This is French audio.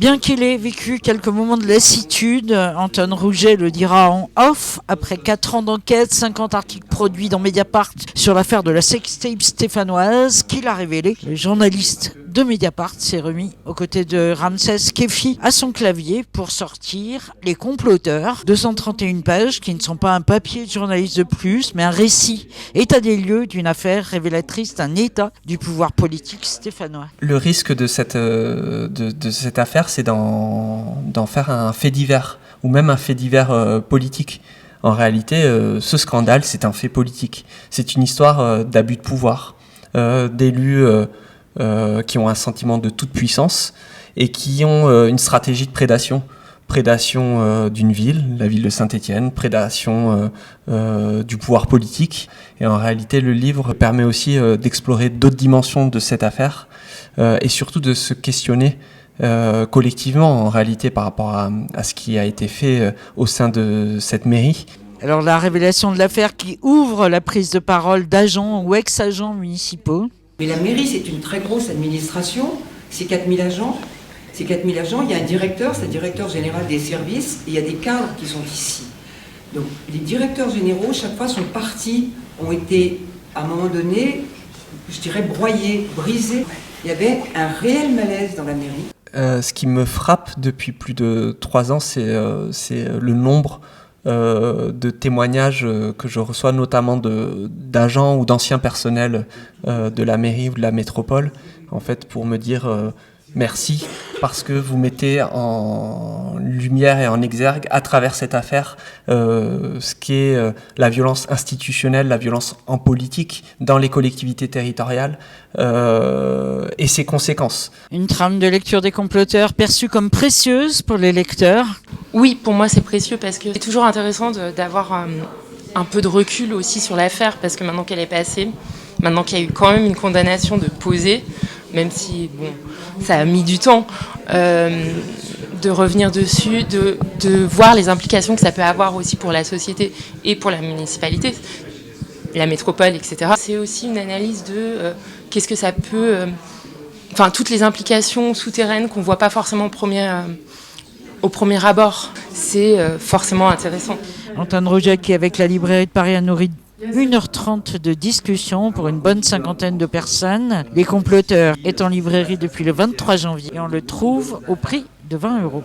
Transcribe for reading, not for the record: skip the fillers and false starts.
Bien qu'il ait vécu quelques moments de lassitude, Antoine Rouget le dira en off, après 4 ans d'enquête, 50 articles produits dans Mediapart sur l'affaire de la sextape stéphanoise, qu'il a révélé. Le journaliste de Mediapart s'est remis aux côtés de Ramsès Kefi à son clavier pour sortir Les Comploteurs, 231 pages qui ne sont pas un papier de journaliste de plus, mais un récit, état des lieux d'une affaire révélatrice d'un état du pouvoir politique stéphanois. Le risque de cette affaire, c'est d'en faire un fait divers, ou même un fait divers politique. En réalité, ce scandale, c'est un fait politique. C'est une histoire d'abus de pouvoir, d'élus qui ont un sentiment de toute puissance et qui ont une stratégie de prédation. Prédation d'une ville, la ville de Saint-Étienne, prédation du pouvoir politique. Et en réalité, le livre permet aussi d'explorer d'autres dimensions de cette affaire et surtout de se questionner collectivement, en réalité, par rapport à ce qui a été fait au sein de cette mairie. Alors la révélation de l'affaire qui ouvre la prise de parole d'agents ou ex-agents municipaux. Mais la mairie, c'est une très grosse administration, c'est 4000 agents. Ces 4000 agents, il y a un directeur, c'est le directeur général des services, et il y a des cadres qui sont ici. Donc les directeurs généraux, chaque fois, sont partis, ont été, à un moment donné, je dirais, broyés, brisés. Il y avait un réel malaise dans la mairie. Ce qui me frappe depuis plus de 3 ans, c'est le nombre de témoignages que je reçois, notamment d'agents ou d'anciens personnels de la mairie ou de la métropole, en fait, pour me dire merci, parce que vous mettez en lumière et en exergue, à travers cette affaire, ce qu'est la violence institutionnelle, la violence en politique, dans les collectivités territoriales, et ses conséquences. Une trame de lecture des comploteurs perçue comme précieuse pour les lecteurs. Oui, pour moi c'est précieux parce que c'est toujours intéressant d'avoir un peu de recul aussi sur l'affaire, parce que maintenant qu'elle est passée, maintenant qu'il y a eu quand même une condamnation de poser, même si bon, ça a mis du temps, de revenir dessus, de voir les implications que ça peut avoir aussi pour la société et pour la municipalité, la métropole, etc. C'est aussi une analyse de qu'est-ce que ça peut... Enfin, toutes les implications souterraines qu'on ne voit pas forcément au premier abord. C'est forcément intéressant. Antoine Rouget qui, avec la librairie de Paris, a nourri 1h30 de discussion pour une bonne 50aine de personnes. Les Comploteurs est en librairie depuis le 23 janvier et on le trouve au prix de 20 €.